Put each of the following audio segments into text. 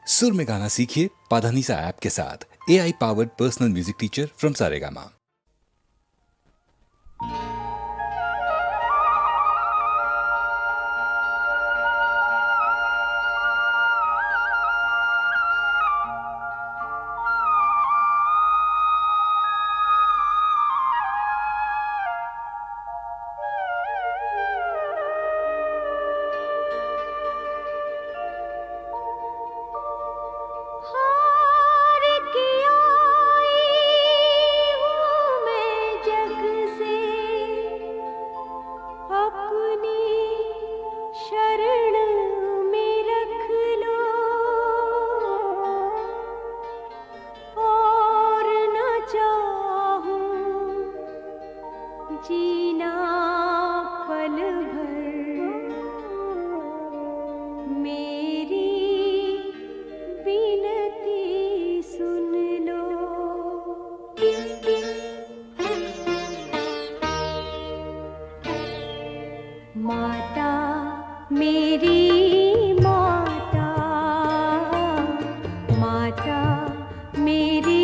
सुर में गाना सीखिए पाधानीसा ऐप के साथ। AI powered personal music teacher from Saregama. जीना पल भर मेरी विनती सुन लो। माता मेरी माता, माता मेरी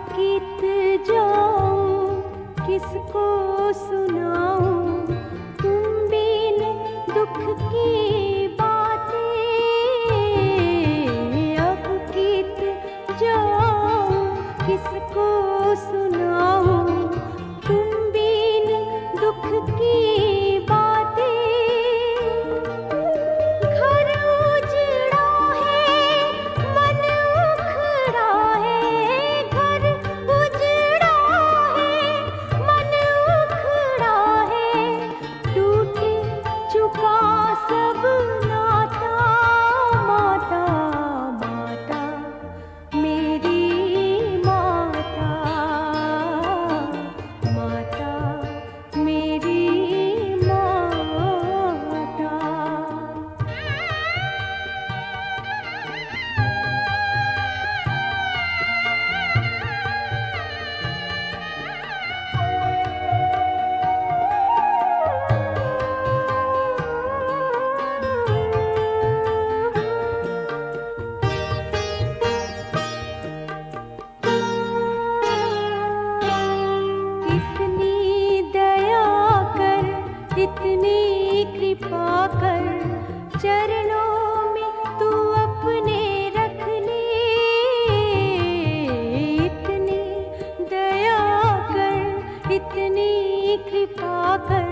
गीत जाऊं किसको सुनाऊं, तुम बिन दुख की बातें। अब गीत जाऊं किसको सुनाऊं, तुम बिन दुख की बातें। घर उजड़ा है मन उखड़ा है, घर उजड़ा है मन उखड़ा है, टूट चुका सब नाता। माता माता मेरी माता, माता मेरी माता। इतनी दया कर, इतनी कृपा कर, चरणों में तू अपने रख ले। इतनी दया कर, इतनी कृपा कर,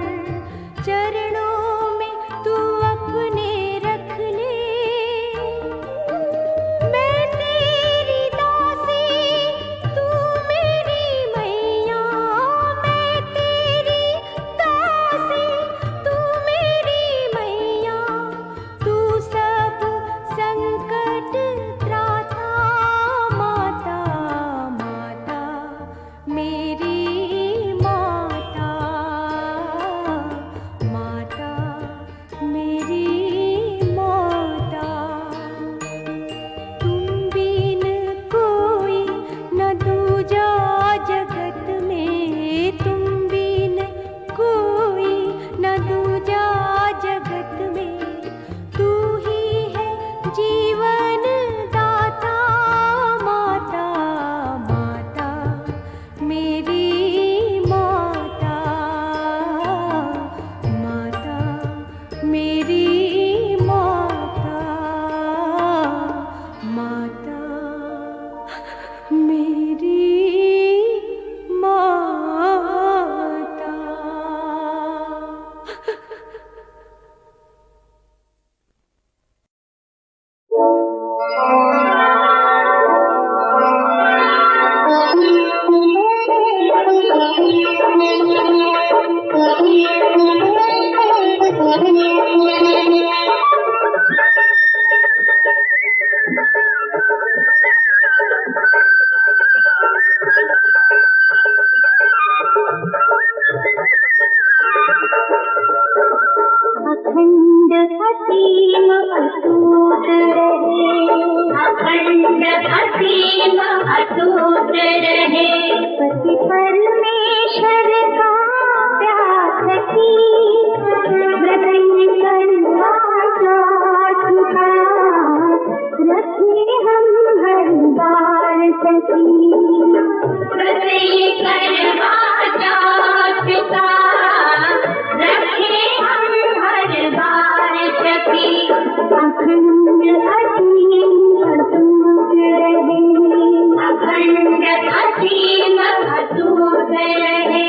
अखंड असीम अटूट रहे, अखंड असीम अटूट रहे, पति परमेश्वर का प्यार की व्रत करवा चौथ का रखे हम हर बार सखी, व्रत करवा चौथ का रखे हम हर बार सखी, अखंड असीम अटूट रहे, अखंड असीम अटूट रहे।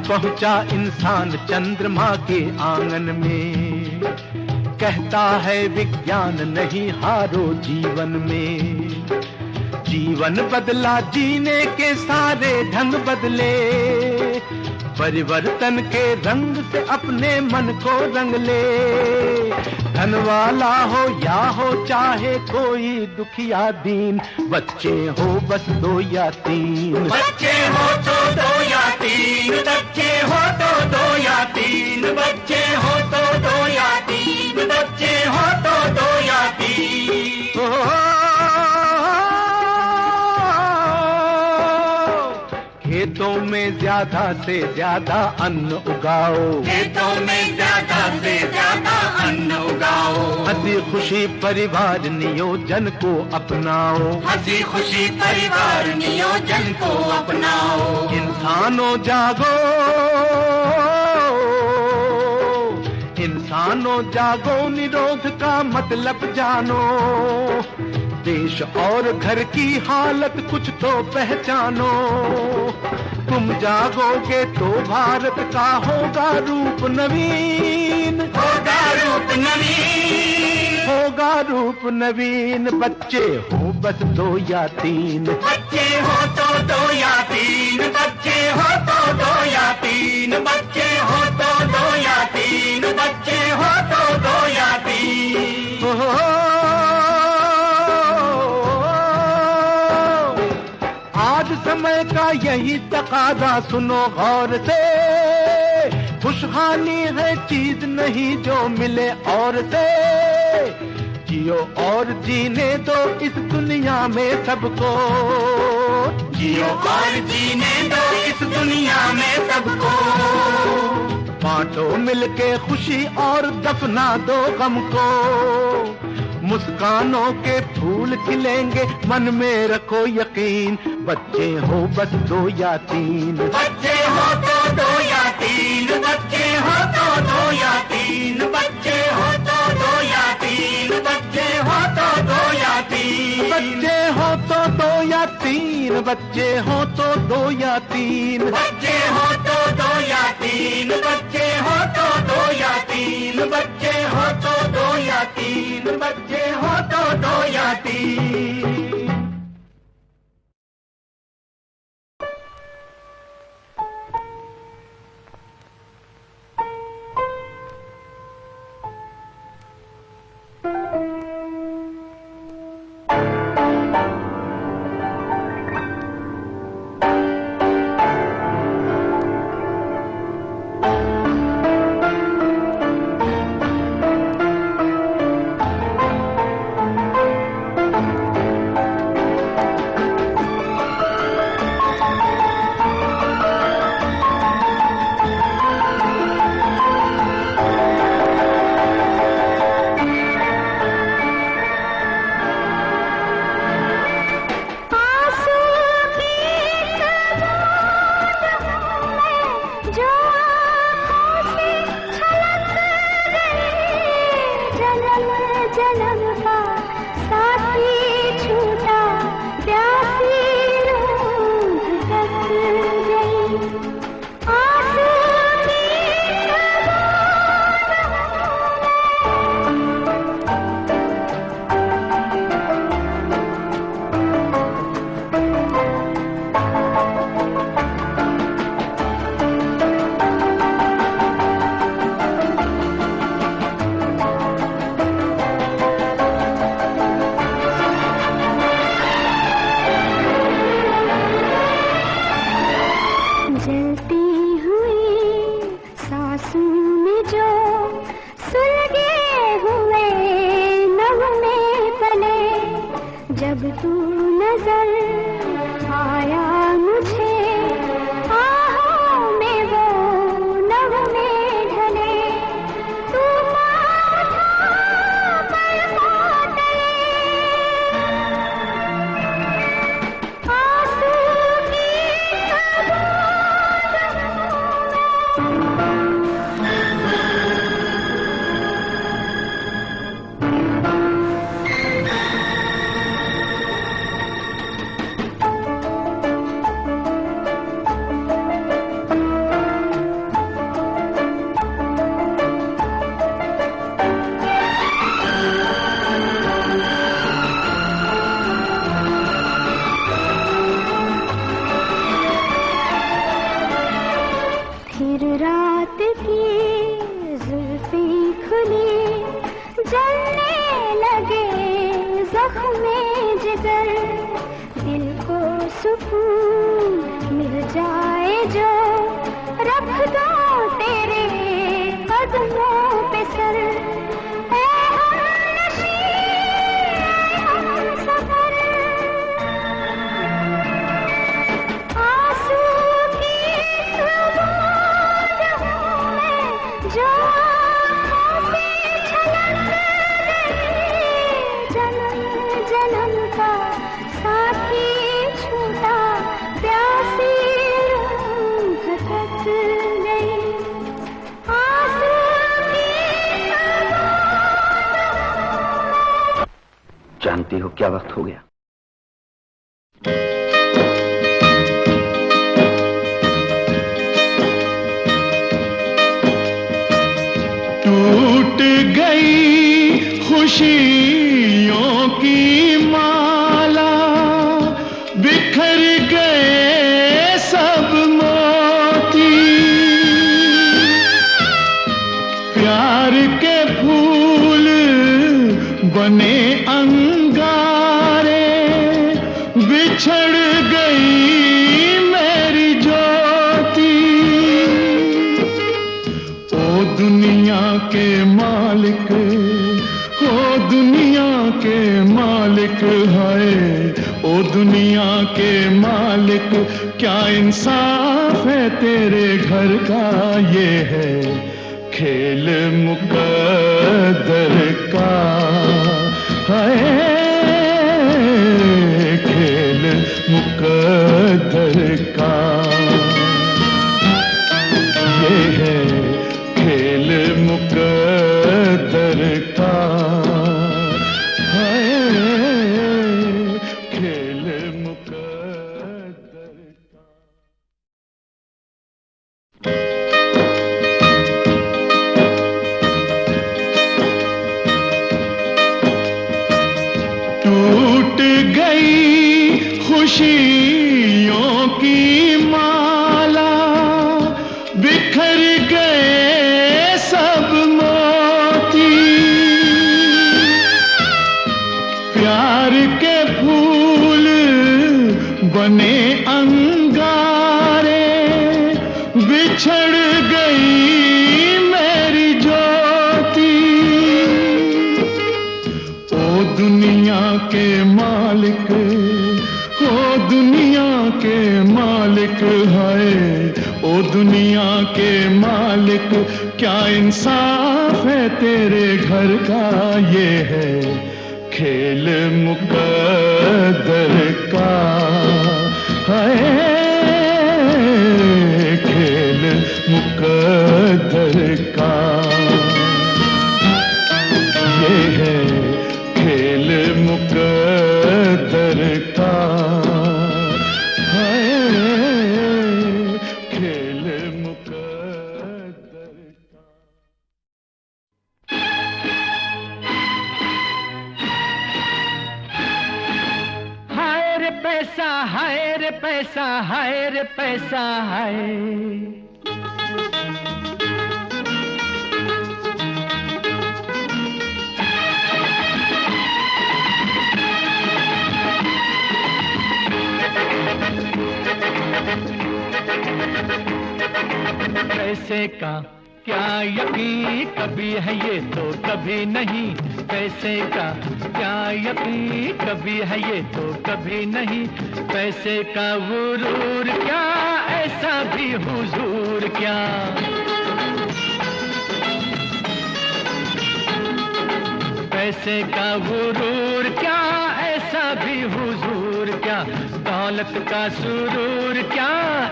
पहुंचा इंसान चंद्रमा के आंगन में। कहता है विज्ञान नहीं हारो जीवन में। जीवन बदला, जीने के सारे ढंग बदले। परिवर्तन के रंग से अपने मन को रंग ले। धन वाला हो या हो चाहे कोई दुखिया दीन, बच्चे हो बस 2 या 3। बच्चे हो तो 2 या 3, बच्चे हो तो 2 या 3, बच्चे हो तो 2 या 3, बच्चे हो तो 2 या 3। खेतों में ज्यादा से ज्यादा अन्न उगाओ। खेतों में ज्यादा से ज्यादा अन्न उगाओ। हंसी खुशी परिवार नियोजन को अपनाओ। हंसी खुशी परिवार नियोजन को अपनाओ। इंसानों जागो, इंसानों जागो, निरोध का मतलब जानो। देश और घर की हालत कुछ तो पहचानो। तुम जागोगे तो भारत का होगा रूप नवीन। होगा रूप नवीन। होगा रूप नवीन। बच्चे हो बस 2 या 3। बच्चे हो तो 2 या 3, बच्चे हो तो 2 या 3, बच्चे हो तो 2 या 3, बच्चे हो तो 2 या 3। आज समय का यही तकाजा सुनो गौर से। खुशहाली है चीज नहीं जो मिले और से। जियो और जीने दो इस दुनिया में सबको। जियो और जीने दो इस दुनिया में सबको। बांटो मिलके खुशी और दफना दो गम को। मुस्कानों के फूल खिलेंगे मन में रखो यकीन। बच्चे हो बस 2 या 3। बच्चे हो तो 2 या 3, बच्चे हो तो 2 या 3, बच्चे हो तो 2 या 3, बच्चे हो तो 2 या 3, बच्चे हो तो 2 या 3, बच्चे हो तो 2 या 3, बच्चे हो तो 2 या 3, बच्चे हो तो 2 या 3, बच्चे हो तो 2 या 3, बच्चे हो तो 2 या 3। जलने लगे जख्मे जिगर, दिल को सुकून मिल जाए जो, रख दो तेरे कदमों पे सर। ऐ हमनशी, ऐ हमसफर, आंसू की एक बूंद हूँ मैं जो आँखों से छलक गई। जन्म जन्म का साथी छूटा, प्यासी रूह भटक गई। आंसू की एक बूंद। जानती हो क्या वक्त हो गया? टूट गई खुशियों की माला, बिखर गए सब मोती, प्यार के फूल बने अंगारे, बिछड़ गई मेरी ज्योति। ओ दुनिया के मालिक, ओ दुनिया के मालिक, है ओ दुनिया के मालिक, क्या इंसाफ है तेरे घर का? ये है खेल मुकद्दर का, है खेल मुकद्दर का। ये है खेल मुकद्दर का, है खेल मुकद्दर का। टूट गई खुशियों की माला, बिखर गए सब मोती, प्यार के फूल बने अंगारे, बिछड़ गई मेरी ज्योति। ओ दुनिया के मालिक, ओ दुनिया के मालिक, है ओ दुनिया के मालिक, क्या इंसाफ है तेरे घर का? ये है खेल मुकद्दर का, है खेल मुकद्दर का। ये है खेल मुकद्दर का, है खेल मुकद्दर का। हाय रे पैसा, हाय रे पैसा, हाय रे पैसा, हाय। पैसे का क्या यकीन, कभी है ये तो कभी नहीं। पैसे का क्या यकीन, कभी है ये तो कभी नहीं। पैसे का गुरूर क्या, ऐसा भी हुजूर क्या। पैसे का गुरूर क्या, ऐसा भी हुजूर क्या। दौलत का सुरूर क्या,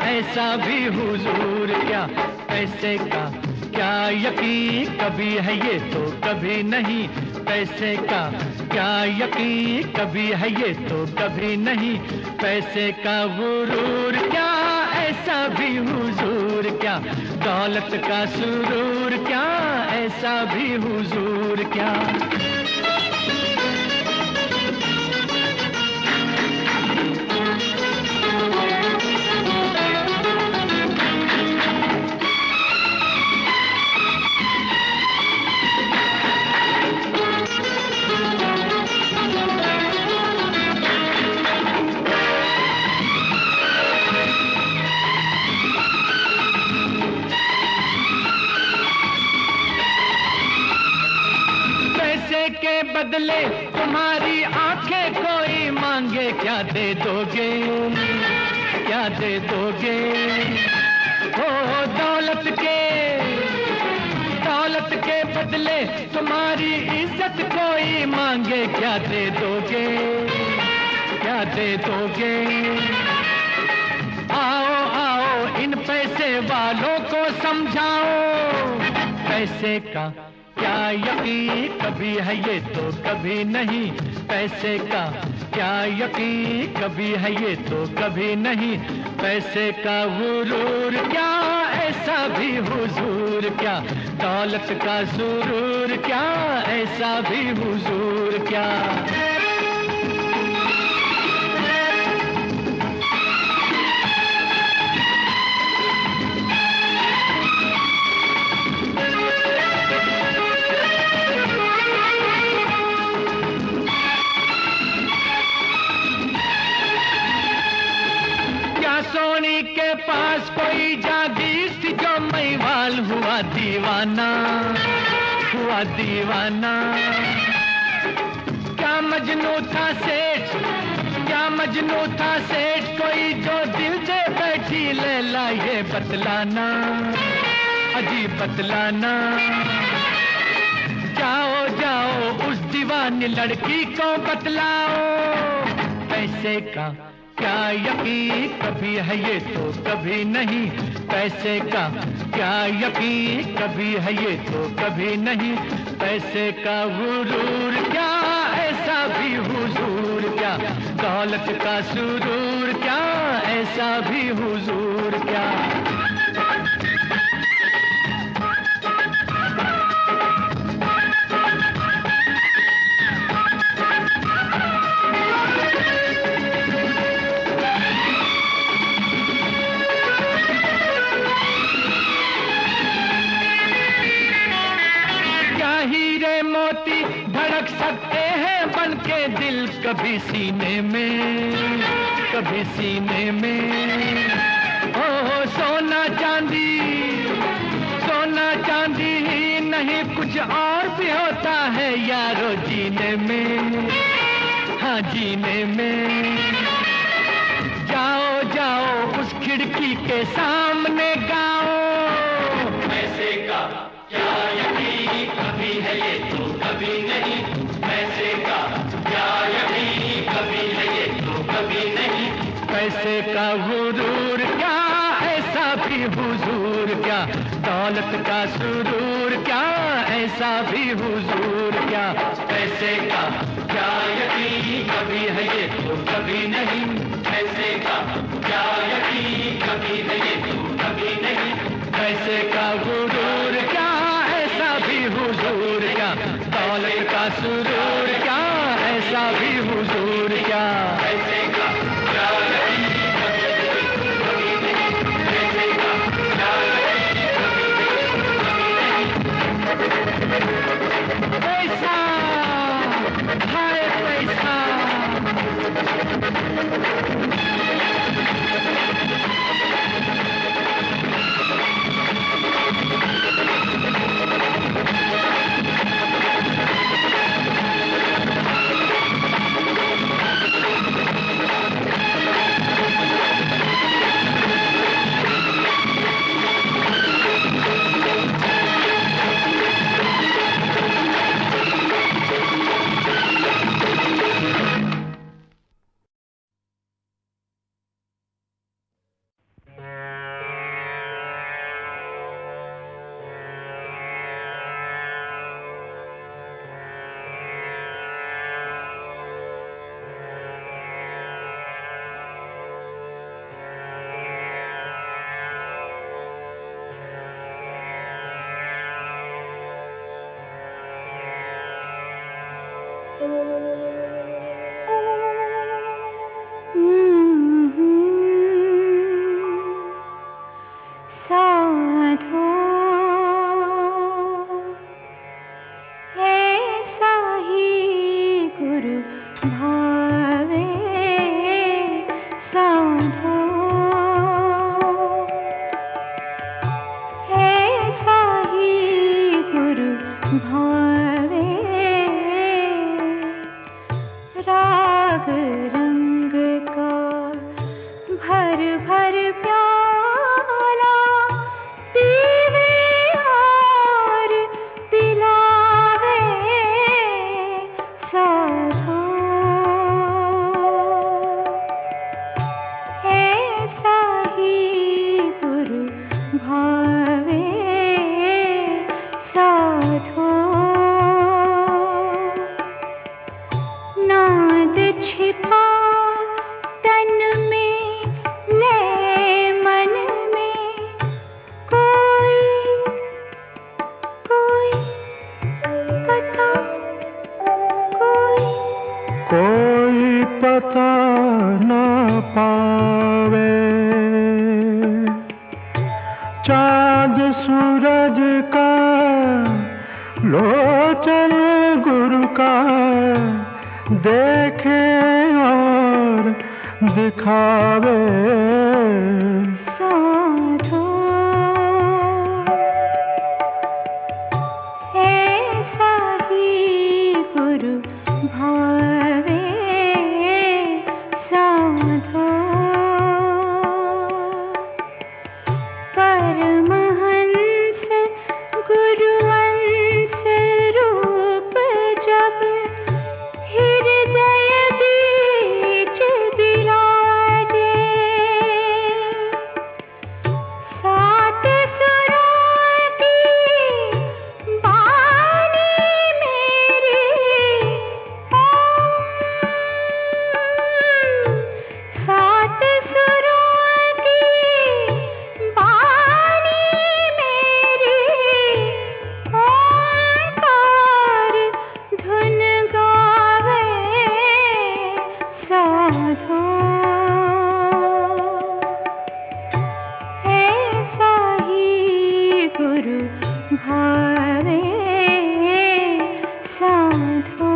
ऐसा भी हुजूर क्या। पैसे का क्या यकीन, कभी है ये तो कभी नहीं। पैसे का क्या यकीन, कभी है ये तो कभी नहीं। पैसे का गुरूर क्या, ऐसा भी हुजूर क्या। दौलत का सुरूर क्या, ऐसा भी हुजूर क्या। के बदले तुम्हारी आंखें कोई मांगे, क्या दे दोगे, क्या दे दोगे? हो दौलत के बदले तुम्हारी इज्जत कोई मांगे, क्या दे दोगे, क्या दे दोगे? आओ आओ इन पैसे वालों को समझाओ, पैसे का क्या यकीन कभी है ये तो कभी नहीं, पैसे का क्या यकीन कभी है ये तो कभी नहीं, पैसे का गुरूर क्या ऐसा भी हुजूर क्या, दौलत का सुरूर क्या ऐसा भी हुजूर क्या। सोनी के पास कोई जागीर थी जो मैवाल हुआ दीवाना, हुआ दीवाना। क्या मजनू था सेठ, क्या मजनू था सेठ, कोई जो दिल से बैठी लैला ये बतलाना, अजीब बतलाना। जाओ जाओ उस दीवानी लड़की को बतलाओ, पैसे का क्या यकीन कभी है ये तो कभी नहीं, पैसे का क्या यकीन कभी है ये तो कभी नहीं, पैसे का गुरूर क्या ऐसा भी हुजूर क्या, दौलत का सुरूर क्या ऐसा भी हुजूर क्या। धड़क सकते हैं बन के दिल कभी सीने में, कभी सीने में। ओ सोना चांदी, सोना चांदी ही नहीं कुछ और भी होता है यारो जीने में, हाँ जीने में। जाओ जाओ उस खिड़की के सामने गाओ, पैसे का क्या यकीन कभी है ये तो कभी नहीं, पैसे का क्या यकीन कभी है ये तो कभी नहीं, पैसे का गुरूर क्या ऐसा भी हुजूर क्या, दौलत का सुरूर क्या ऐसा भी हुजूर क्या। पैसे का क्या यकीन कभी है ये तो कभी नहीं, पैसे का क्या यकीन कभी है ये तो कभी नहीं, पैसे का गुरूर क्या ऐसा भी हुजूर क्या, दौलत का सुरूर क्या ऐसा भी हुजूर क्या। पैसे का क्या यकीन कभी है ये तो कभी नहीं, पैसे का क्या यकीन कभी है ये तो कभी नहीं। पैसा हाय पैसा, भावे सूरज का लोचन गुरु का देखे और दिखावे। साधो ऐसा ही गुरु भावे। साधो परमहंस गुरुवंश रूप जब हृदय बीच बिराजे। सात सुरों की बानी मेरी सात सुरों की बानी मेरी ओंकार धुन गावे। साधो ऐसा ही गुरु भावे। साधो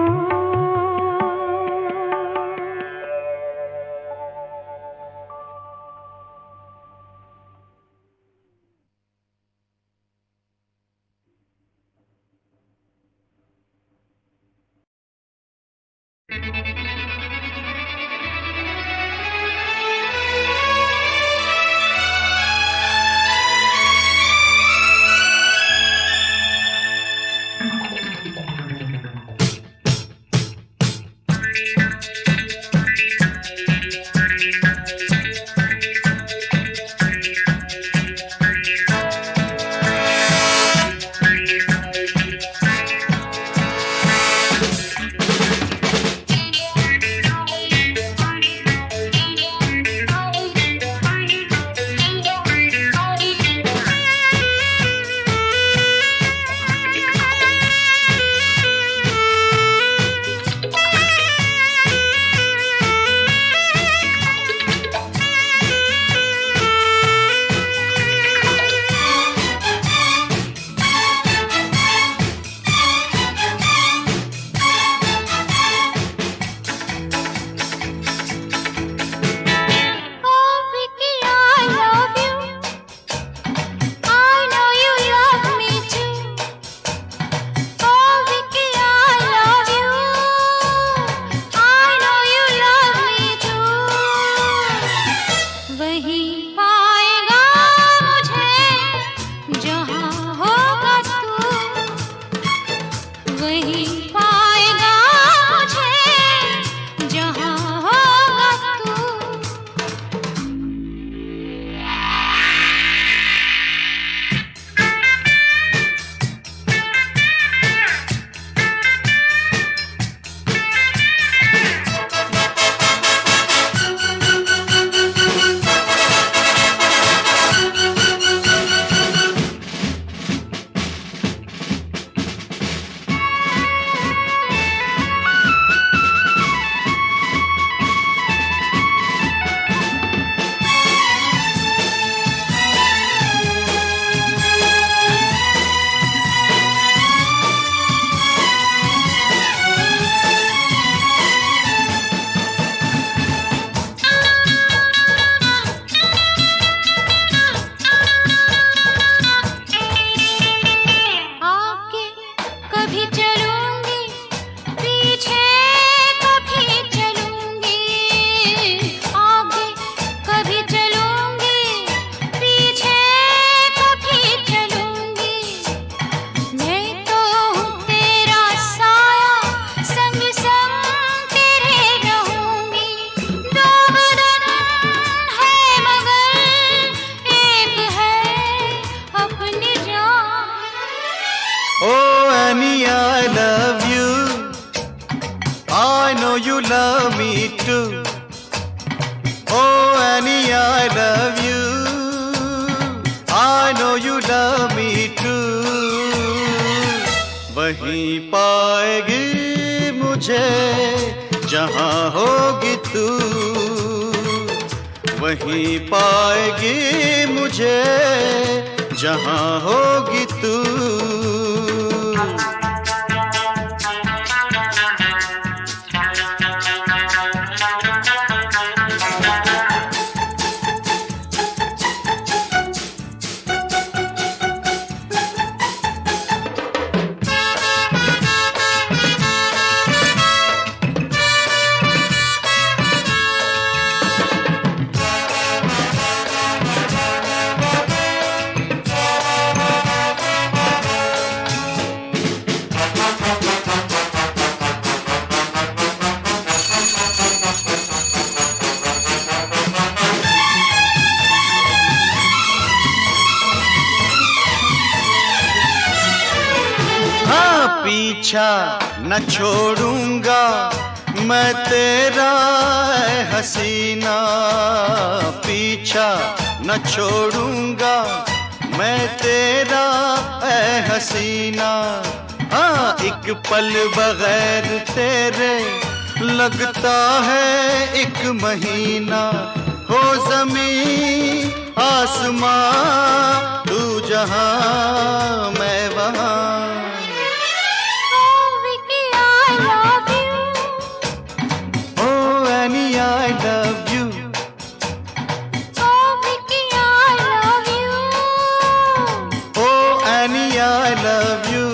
you love me too. Oh Annie, I love you. I know you love me too. वहीं पाएगी मुझे जहाँ होगी तू. वहीं पाएगी मुझे जहां होगी तू। पीछा न छोड़ूंगा मैं तेरा ऐ हसीना, पीछा न छोड़ूंगा मैं तेरा ऐ हसीना। हाँ एक पल बगैर तेरे लगता है एक महीना। हो ज़मीं आसमां तू जहां मैं वहां। I love you. Oh Vicky, I love you. Oh Annie, I love you.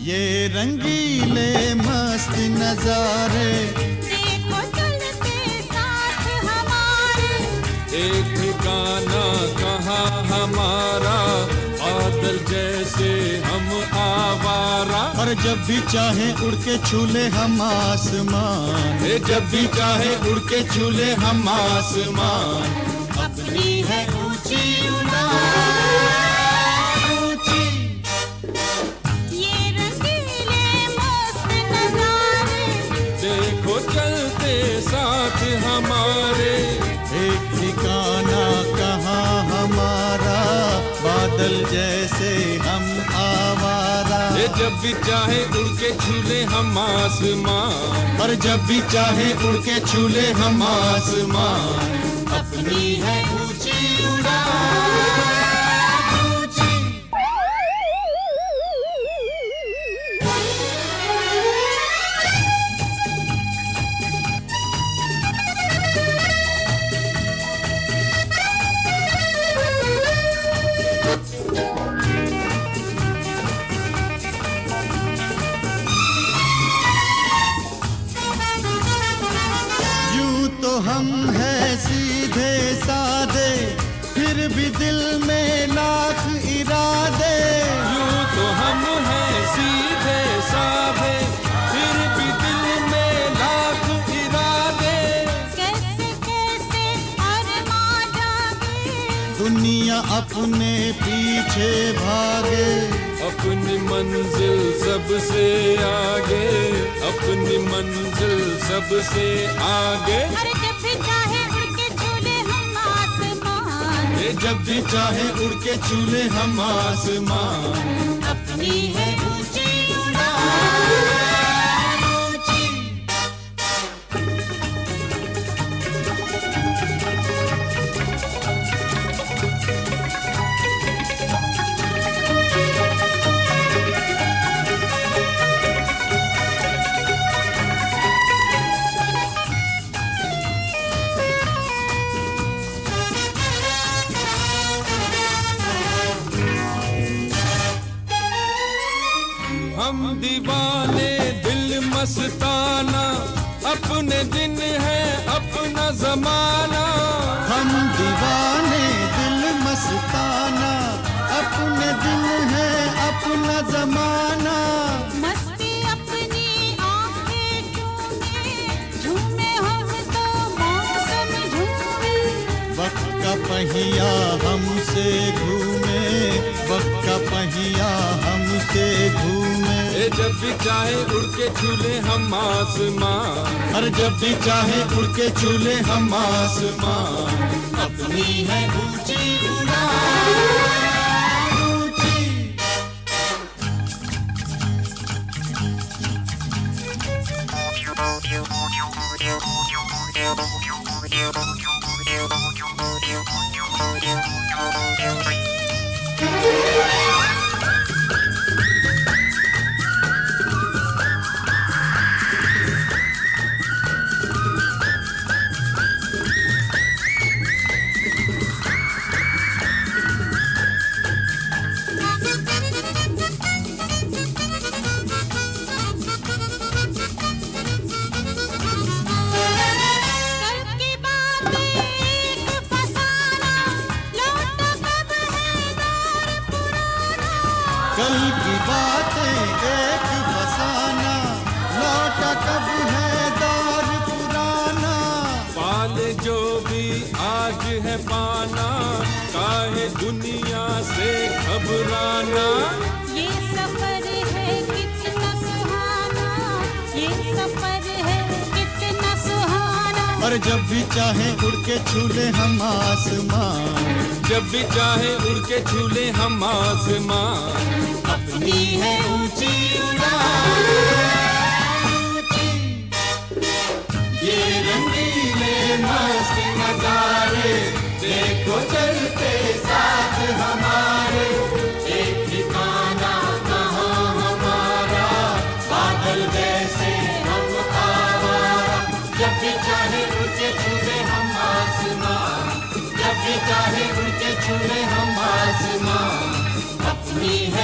ये रंगीले मस्त नजारे देखो चलते साथ हमारे, एक ठिकाना कहाँ हमारा, बादल जैसे हम आवारा। और जब भी चाहे उड़ के छूले हम आसमान, जब भी चाहे उड़ के छूले हम आसमान। अपनी है ऊंची उड़ान, ऊंची। ये रंगीले मस्त नजारे, देखो चलते साथ हमारे, एक ठिकाना कहाँ हमारा, बादल जैसे हम आवारा। जब भी चाहे उड़ के छूले हम आसमान, और जब भी चाहे उड़ के छूले हम आसमान। अपनी है ऊंची उड़ान, ऊंची। यूं तो हम हैं सीधे साधे, फिर भी दिल में लाख इरादे। यूं तो हम हैं सीधे साधे, फिर भी दिल में लाख इरादे। कैसे कैसे अरमां जागे, दुनिया अपने पीछे भागे, अपनी मंजिल सबसे आगे, अपनी मंजिल सबसे आगे। अरे जब भी चाहे उड़ के छूले हम आसमान, जब भी चाहे उड़ के छूले हम आसमान। अपनी है ऊंची उड़ान, ऊंची। हम दीवाने दिल मस्ताना, अपने दिन है अपना जमाना। हम दीवाने दिल मस्ताना, अपने दिन है अपना जमाना। मस्ती अपनी आंखें चूमे, झूमे हम तो मौसम झूमे। वक्त का पहिया हमसे घूमे, वक्त का पहिया हमसे घूमे। जब भी चाहे उड़ के छूले हम आसमान, और जब भी चाहे उड़ के छूले हम आसमान। अपनी है ऊंची उड़ान, ऊंची। कल की बातें एक फसाना, लौटा कब है दौर पुराना। पाले जो भी आज है पाना, काहे दुनिया से घबराना। ये सफर है कितना सुहाना, ये सफर है कितना सुहाना। और जब भी चाहे उड़ के छूले हम आसमान, जब भी चाहे उड़ के छूले हम आसमान। अपनी है ऊंची उड़ान, ऊंची। ये रंगीले मस्त नजारे, देखो चलते साथ हमारे। चाहे उड़ के छू ले हम आसमां, अपनी है